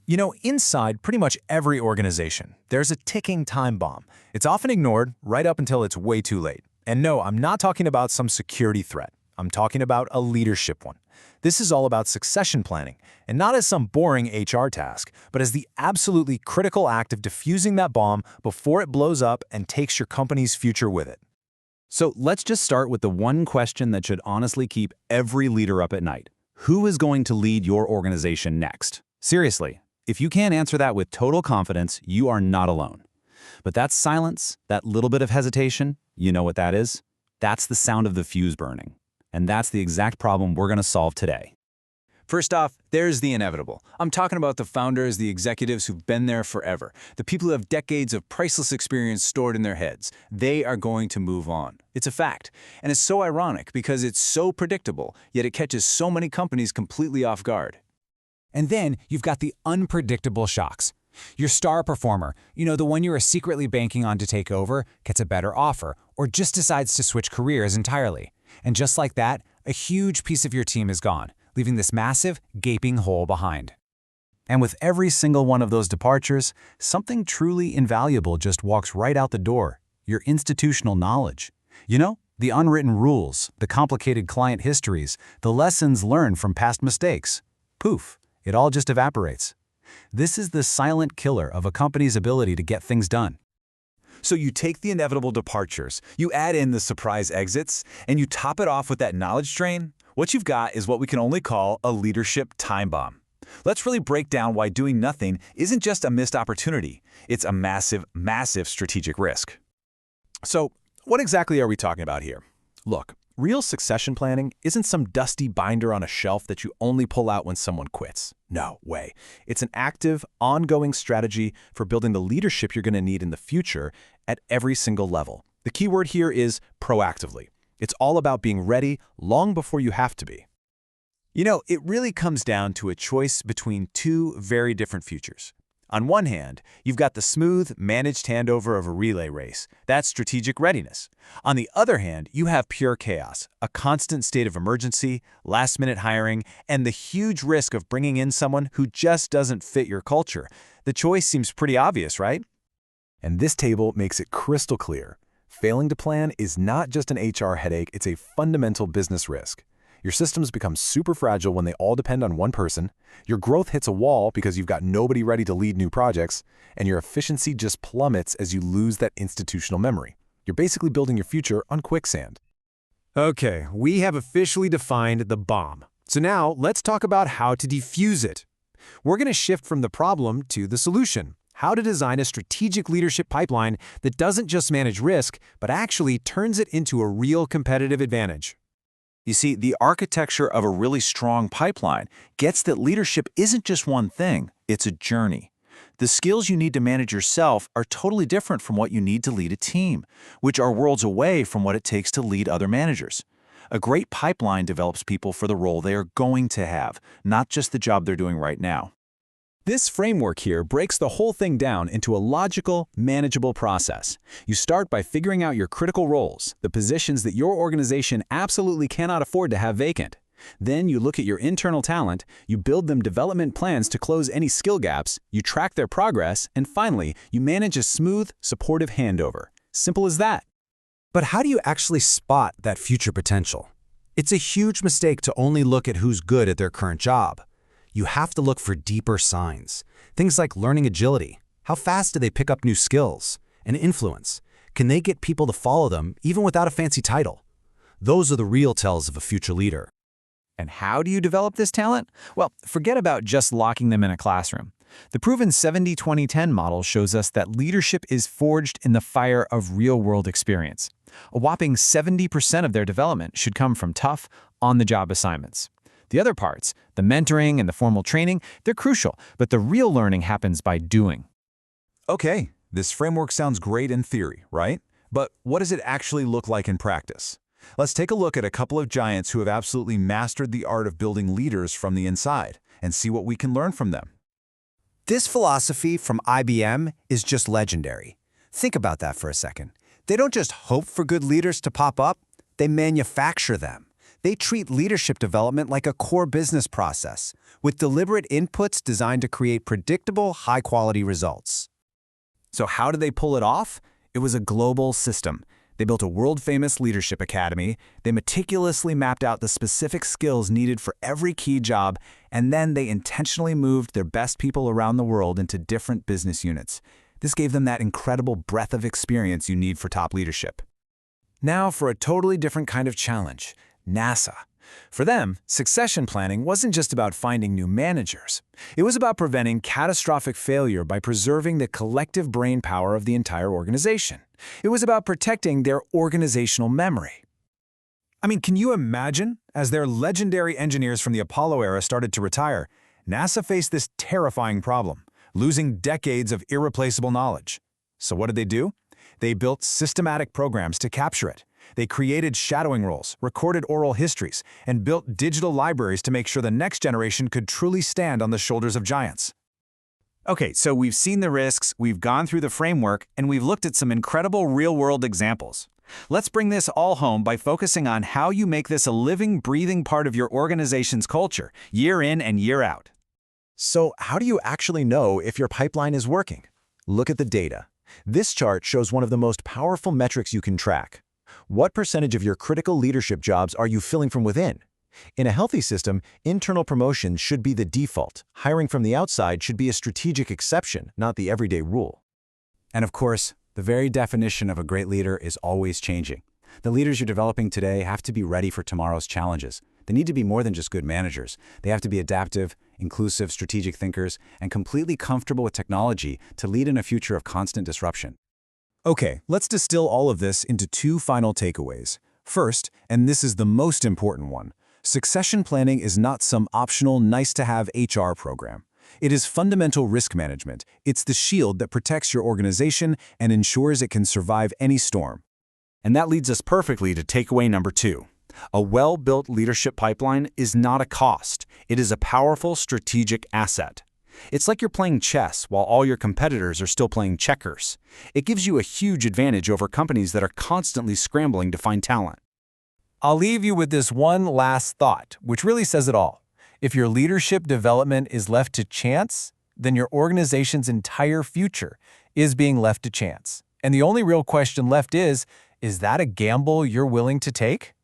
You know, inside pretty much every organization, there's a ticking time bomb. It's often ignored right up until it's way too late. And no, I'm not talking about some security threat. I'm talking about a leadership one. This is all about succession planning, and not as some boring HR task, but as the absolutely critical act of diffusing that bomb before it blows up and takes your company's future with it. So let's just start with the one question that should honestly keep every leader up at night. Who is going to lead your organization next? Seriously, if you can't answer that with total confidence, you are not alone. But that silence, that little bit of hesitation, you know what that is? That's the sound of the fuse burning. And that's the exact problem we're going to solve today. First off, there's the inevitable. I'm talking about the founders, the executives who've been there forever, the people who have decades of priceless experience stored in their heads. They are going to move on. It's a fact. And it's so ironic because it's so predictable, yet it catches so many companies completely off guard. And then you've got the unpredictable shocks. Your star performer, the one you are secretly banking on to take over, gets a better offer or just decides to switch careers entirely. And just like that, a huge piece of your team is gone, leaving this massive, gaping hole behind. And with every single one of those departures, something truly invaluable just walks right out the door: your institutional knowledge. The unwritten rules, the complicated client histories, the lessons learned from past mistakes. Poof, it all just evaporates. This is the silent killer of a company's ability to get things done. So you take the inevitable departures, you add in the surprise exits, and you top it off with that knowledge drain. What you've got is what we can only call a leadership time bomb. Let's really break down why doing nothing isn't just a missed opportunity. It's a massive, massive strategic risk. So, what exactly are we talking about here? Look, real succession planning isn't some dusty binder on a shelf that you only pull out when someone quits. No way. It's an active, ongoing strategy for building the leadership you're going to need in the future at every single level. The key word here is proactively. It's all about being ready long before you have to be. It really comes down to a choice between two very different futures. On one hand, you've got the smooth, managed handover of a relay race. That's strategic readiness. On the other hand, you have pure chaos, a constant state of emergency, last-minute hiring, and the huge risk of bringing in someone who just doesn't fit your culture. The choice seems pretty obvious, right? And this table makes it crystal clear. Failing to plan is not just an HR headache, it's a fundamental business risk. Your systems become super fragile when they all depend on one person, your growth hits a wall because you've got nobody ready to lead new projects, and your efficiency just plummets as you lose that institutional memory. You're basically building your future on quicksand. Okay, we have officially defined the bomb. So now let's talk about how to defuse it. We're going to shift from the problem to the solution. How to design a strategic leadership pipeline that doesn't just manage risk, but actually turns it into a real competitive advantage. You see, the architecture of a really strong pipeline gets that leadership isn't just one thing, it's a journey. The skills you need to manage yourself are totally different from what you need to lead a team, which are worlds away from what it takes to lead other managers. A great pipeline develops people for the role they are going to have, not just the job they're doing right now. This framework here breaks the whole thing down into a logical, manageable process. You start by figuring out your critical roles, the positions that your organization absolutely cannot afford to have vacant. Then you look at your internal talent, you build them development plans to close any skill gaps, you track their progress, and finally, you manage a smooth, supportive handover. Simple as that. But how do you actually spot that future potential? It's a huge mistake to only look at who's good at their current job. You have to look for deeper signs. Things like learning agility. How fast do they pick up new skills? And influence. Can they get people to follow them even without a fancy title? Those are the real tells of a future leader. And how do you develop this talent? Well, forget about just locking them in a classroom. The proven 70-20-10 model shows us that leadership is forged in the fire of real-world experience. A whopping 70% of their development should come from tough, on-the-job assignments. The other parts, the mentoring and the formal training, they're crucial, but the real learning happens by doing. Okay, this framework sounds great in theory, right? But what does it actually look like in practice? Let's take a look at a couple of giants who have absolutely mastered the art of building leaders from the inside and see what we can learn from them. This philosophy from IBM is just legendary. Think about that for a second. They don't just hope for good leaders to pop up, they manufacture them. They treat leadership development like a core business process, with deliberate inputs designed to create predictable, high-quality results. So how did they pull it off? It was a global system. They built a world-famous leadership academy, they meticulously mapped out the specific skills needed for every key job, and then they intentionally moved their best people around the world into different business units. This gave them that incredible breadth of experience you need for top leadership. Now for a totally different kind of challenge, NASA. For them, succession planning wasn't just about finding new managers. It was about preventing catastrophic failure by preserving the collective brain power of the entire organization. It was about protecting their organizational memory. I mean, can you imagine? As their legendary engineers from the Apollo era started to retire, NASA faced this terrifying problem, losing decades of irreplaceable knowledge. So what did they do? They built systematic programs to capture it. They created shadowing roles, recorded oral histories, and built digital libraries to make sure the next generation could truly stand on the shoulders of giants. Okay, so we've seen the risks, we've gone through the framework, and we've looked at some incredible real-world examples. Let's bring this all home by focusing on how you make this a living, breathing part of your organization's culture, year in and year out. So how do you actually know if your pipeline is working? Look at the data. This chart shows one of the most powerful metrics you can track. What percentage of your critical leadership jobs are you filling from within? In a healthy system, internal promotions should be the default. Hiring from the outside should be a strategic exception, not the everyday rule. And of course, the very definition of a great leader is always changing. The leaders you're developing today have to be ready for tomorrow's challenges. They need to be more than just good managers. They have to be adaptive, inclusive, strategic thinkers, and completely comfortable with technology to lead in a future of constant disruption. Okay, let's distill all of this into two final takeaways. First, and this is the most important one, succession planning is not some optional, nice-to-have HR program. It is fundamental risk management. It's the shield that protects your organization and ensures it can survive any storm. And that leads us perfectly to takeaway number 2. A well-built leadership pipeline is not a cost. It is a powerful strategic asset. It's like you're playing chess while all your competitors are still playing checkers. It gives you a huge advantage over companies that are constantly scrambling to find talent. I'll leave you with this one last thought, which really says it all. If your leadership development is left to chance, then your organization's entire future is being left to chance. And the only real question left is that a gamble you're willing to take?